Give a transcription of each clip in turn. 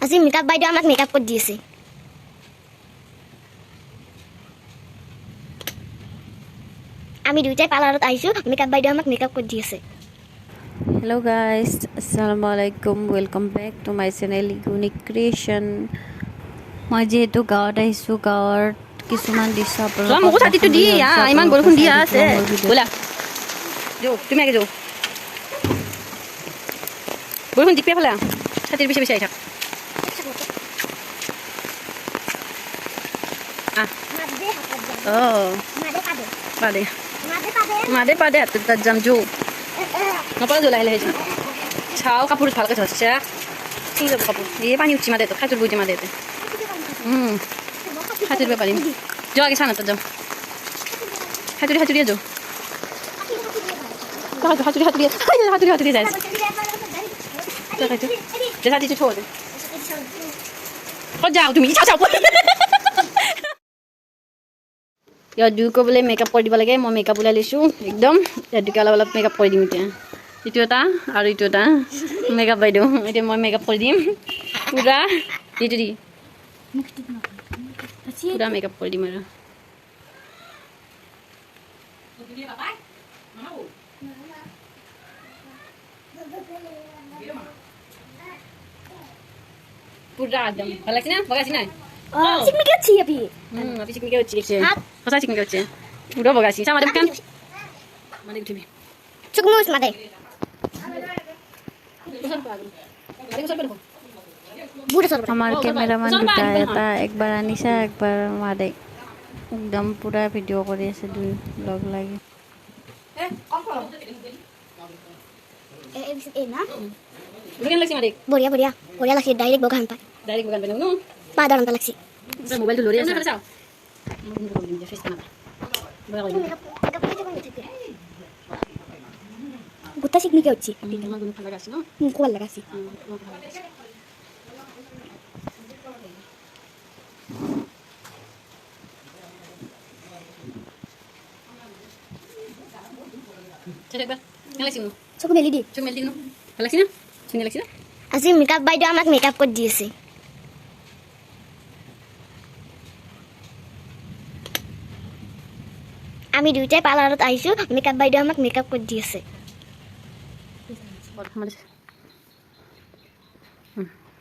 আজি মেকআপ বাইদেউ আমাক মেকআপ কৰি দি আছে আমি দুইটাই পাৰ্লাৰত আহিছোঁ মেকআপ বাইদেউ আমাক মেকআপ কৰি দি আছে Hello guys, Assalamualaikum. Welcome back to my channel Unique Creation. মই যেহেতু গাঁৱত আহিছোঁ গাঁৱৰ কিছুমান দৃশ্য মোকো ছাতিটো দি ইমান বৰষুণ দিয়া আছে ব'লা যাওঁ তুমি আগে যাওঁ বৰষুণ জিপে ফালে ছাতিৰ পিছে পিছে আহি থাক পাদে পাদে তাত যাম যাওঁ নপৰা যোৱা লাহে লাহে চাওঁ কাপোৰ ভালকৈ ধৰছে ঠিক যাব কাপোৰ এই পানী উঠি মাদে খাইটোৰ বৈ দি মাদে খাইটোৰ পাৰিম যাওঁ আগে চাওঁ তাত যাম হাতুৰিয়ে যাওঁ হাতুৰি যাই ছাতিটো থৈ ক'ত যাওঁ তুমি চাওঁ দুয়োকো বোলে মেকআপ কৰি দিব লাগে মই মেকআপ ওলাই লৈছোঁ একদম দুয়োকে অলপ অলপ মেকআপ কৰি দিম এতিয়া ইটো এটা আৰু ইটো এটা মেকআপ বাইদেউ এতিয়া মই মেকআপ কৰি দিম পূৰা এইটো দি পূৰা মেকআপ কৰি দিম আৰু পূৰা একদম ভাল লাগছে না বগাইছি নাই চিকমিকি আছে আপি আপনি চিকমিকি হচ্ছে সঁচা চিকমিকি হচ্ছে পুরো বগাইছি চা মাদে কেন মানে উঠিবি চুকমুস মাদে আমার ক্যামেরাম্যান দুটা এটা একবার আনিছা একবার মাদে একদম পুরা ভিডিও কৰি আছে দুই লগ লাগি কেন লাগছে মাদে বঢ়িয়া বঢ়িয়া বঢ়িয়া লাগছে ডাইরেক্ট বগান পায় ডাইরেক্ট বগান পেনো পা দাঁড়ান লাগছে মোবাইলটো লৰি আছে চাও গোটা চিকমিকি হচ্ছে আমার গুণ ভালো লাগছে না কোয়াল লাগাছি সেটা কেন লাগছে চকু মেলি দি চোখ মেল দিন ভালো লাগছে না সুন্দর লাগছে না আজি মেকআপ বাইদেউ আমাক মেকআপ কৰি দি আছে আমি দুইটাই পাৰ্লাৰত আহিছোঁ মেকআপ বাইদেউ আমাক মেকআপ কৰি দি আছে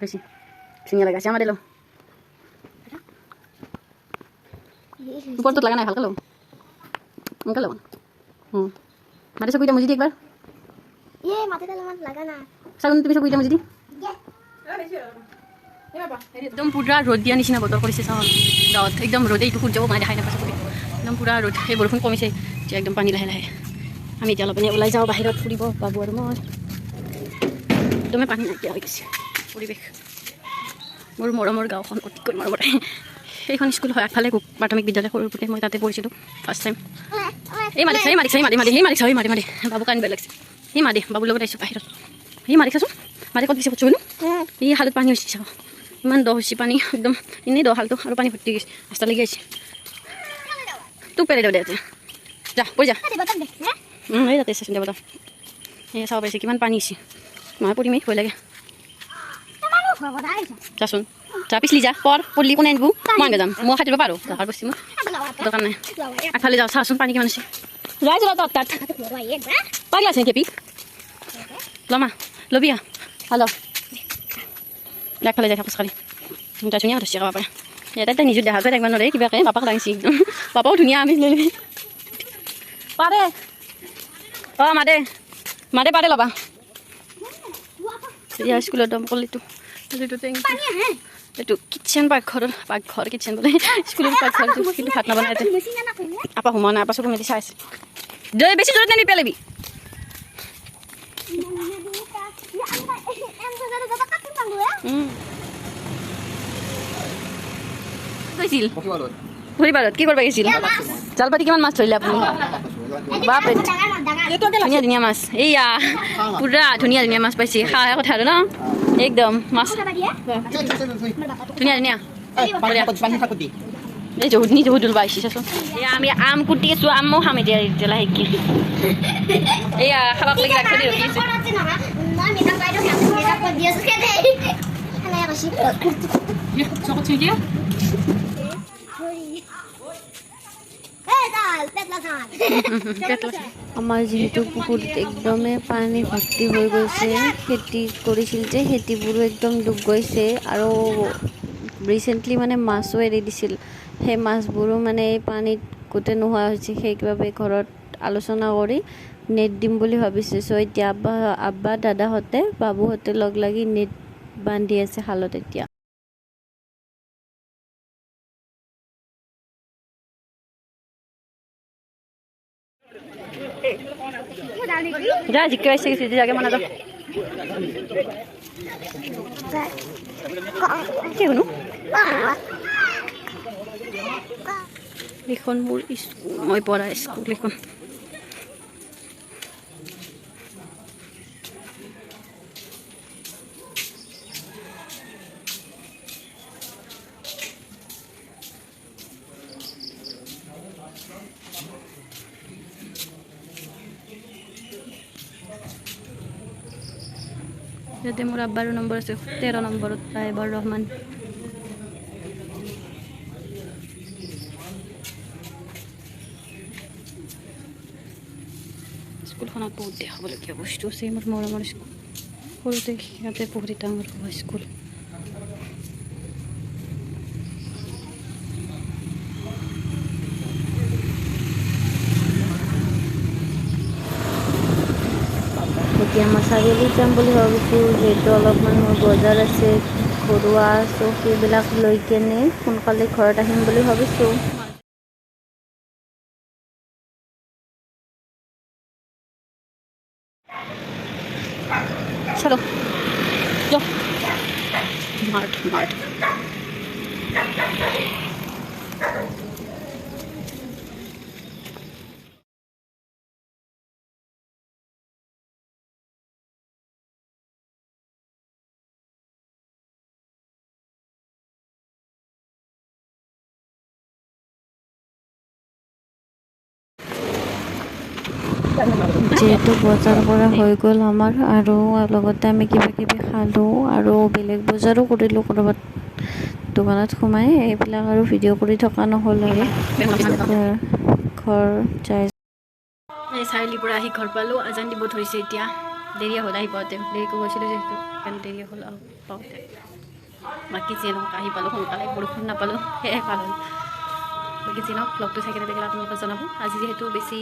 বেশি সুন্দর লাগাছে আমার এলো উপর তো লাগা নাই হালকা লো হালকা লো মাঝে সব কুইটা মুজি দি একবার মাথা তেল লাগা না সাগুন তুমি সব কুইটা মুজি দি একদম পুরা রোদ দিয়া নিচিনা বতৰ কৰিছে চাওঁ গাঁৱত একদম ৰ'দে এইটো সূৰ্যও মানে দেখাই নাপাইছে একদম পুৰা ৰ'দ সেই বৰষুণ কমিছে এতিয়া একদম পানী লাহে লাহে আমি এতিয়া অলপ ওলাই যাওঁ বাহিৰত ফুৰিব বাবু আৰু মই একদমে পানী নাইকিয়া হৈ গৈছে পৰিৱেশ মোৰ মৰমৰ গাঁওখন অতিকৈ মৰমৰে সেইখন স্কুল হয় আগফালে প্ৰাথমিক বিদ্যালয় সৰুতে মই তাতে পঢ়িছিলোঁ ফাৰ্ষ্ট টাইম এই মালিক বাবু কান্দিব লাগিছে সেই মাদে বাবুৰ লগত আহিছোঁ বাহিৰত সেই মালিক চাচোন মাদে ক'ত গৈছে পঠিয়াব এই হালত পানী হৈছে চাব ইমান দ হৈছে পানী একদম এনেই দ হালটো আৰু পানী ভৰ্তি গৈছে ৰাস্তালৈকে আহিছে তোক পেলাই দেৱ দে যা পৰি যা এই যাতে ষ্টেচন দেৱ এই চাব পাৰিছে কিমান পানী হৈছে মই পৰিমেই ভয় লাগে যাচোন যা পিছলি যা পঢ়লি কোনে আনিব মই আনিব যাম মই খাই দিব পাৰোঁ দৰকাৰ বস্তু মোৰ দৰকাৰ নাই আগফালে যাওঁ চাচোন পানী কিমান আছে যাই যোৱা তাত পাৰি আছে কেপি লমা ল'বি হেল্ল' আগফালে যাই খোজকাঢ়ি তাই ধুনীয়া ধৰিছে খাব পাৰে ইয়াতে তাই নিজৰ দেহাটো থাকিব নোৱাৰে কিবাকৈ পাপাক দাঙিছে একদম পাপাও ধুনীয়া আমি লৈ ল'বি পাৰে মাদে পাৰে ল'বা এতিয়া স্কুলত দম কলিটো এইটো কিটচেন পাকঘৰ কিটচেন বোলে স্কুলৰ পাকঘৰটো কিন্তু ভাত নবনাই আপা সোমোৱা নাই আপা চকু মেলি চাই আছে বেছি জোৰত নানি পেলাবি গৈছিল ভৰিবাৰত কি কৰিব গৈছিল জাল পাতি কিমান মাছ ধৰিলে আপুনি বাপৰে ধুনীয়া ধুনীয়া মাছ এইয়া পুৰা ধুনীয়া ধুনীয়া মাছ পাইছে খাই কথা আৰু ন একদম মাছ ধুনীয়া ধুনীয়া এই জহুদনি জহুদুল পাইছি চাচোন এয়া আমি আম কুটি আছোঁ আমো খাম এতিয়া লাহেকৈ এয়া খাবাক লাগি ৰাখি ৰখি আছে চকত চুই দিয়া আমাৰ যিহেতু পুখুৰীত একদমেই পানী ভৰ্তি হৈ গৈছে, খেতি কৰিছিল যে খেতিবোৰো একদম ডুব গৈছে আৰু ৰিচেণ্টলি মানে মাছো এৰি দিছিল, সেই মাছবোৰো মানে এই পানীত গোটেই নোহোৱা হৈছে। সেইবাবে ঘৰত আলোচনা কৰি নেট দিম বুলি ভাবিছে। চ' এতিয়া আব্বা দাদাহঁতে বাবুহঁতে লগ লাগি নেট বান্ধি আছে শালত এতিয়া। যা জিকে আসছে কিছু জায়গা মানা যাও কি হলো এখন মোৰ মই পঢ়া স্কুল এখন ইয়াতে মোৰ আব্বাৰো নম্বৰ আছে 13 নম্বৰত তাইবৰ ৰহমান স্কুলখনত বহুত দেখাবলগীয়া বস্তু আছে মোৰ মৰমৰ স্কুল সৰুতে ইয়াতে পঢ়ি ডাঙৰ হোৱা স্কুল এতিয়া মই চাৰিআলিত যাম বুলি ভাবিছোঁ, যিহেতু অলপমান মোৰ বজাৰ আছে ঘৰুৱা, চ' সেইবিলাক লৈ কেনে সোনকালে ঘৰত আহিম বুলি ভাবিছোঁ। চলো যাও মাৰ্ট মাৰ্ট যিহেতু বজাৰ কৰা হৈ গ'ল আমাৰ, আৰু লগতে আমি কিবা কিবি খালোঁ আৰু বেলেগ বজাৰো কৰিলোঁ ক'ৰবাত দোকানত সোমাই। এইবিলাক আৰু ভিডিঅ' কৰি থকা নহ'ল আৰু ঘৰ যাই এই চাৰিআলিৰ পৰা আহি ঘৰ পালোঁ। আজান দিব ধৰিছে এতিয়া, দেৰি হ'ল আহি পাওঁতে, দেৰিকৈ গৈছিলোঁ যিহেতু সেইকাৰণে দেৰি হ'ল আৰু পাওঁতে। বাকী যি নহওক আহি পালোঁ সোনকালে, বৰষুণ নাপালোঁ সেয়াই ভাল হ'ল। বাকী যি নহওক ব্লগটো চাই কেনে লাগিলে আপোনালোকে জনাব। আজি যিহেতু বেছি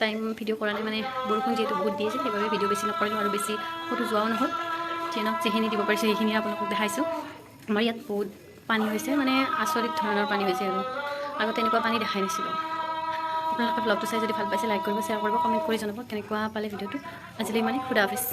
টাইম ভিডিঅ' কৰা নাই, মানে বৰষুণ যিহেতু বহুত দি আছে সেইবাবে ভিডিঅ' বেছি নকৰিলোঁ আৰু বেছি ফটো যোৱাও নহ'ল। যি নহওক যিখিনি দিব পাৰিছোঁ সেইখিনি আপোনালোকক দেখাইছোঁ। আমাৰ ইয়াত বহুত পানী হৈছে, মানে আচৰিত ধৰণৰ পানী হৈছে আৰু আগতে এনেকুৱা পানী দেখাই নাছিলোঁ। আপোনালোকে ব্লগটো চাই যদি ভাল পাইছে লাইক কৰিব, শ্বেয়াৰ কৰিব, কমেণ্ট কৰি জনাব কেনেকুৱা পালে ভিডিঅ'টো। আজিলৈ মানে খুদা হাফেজ।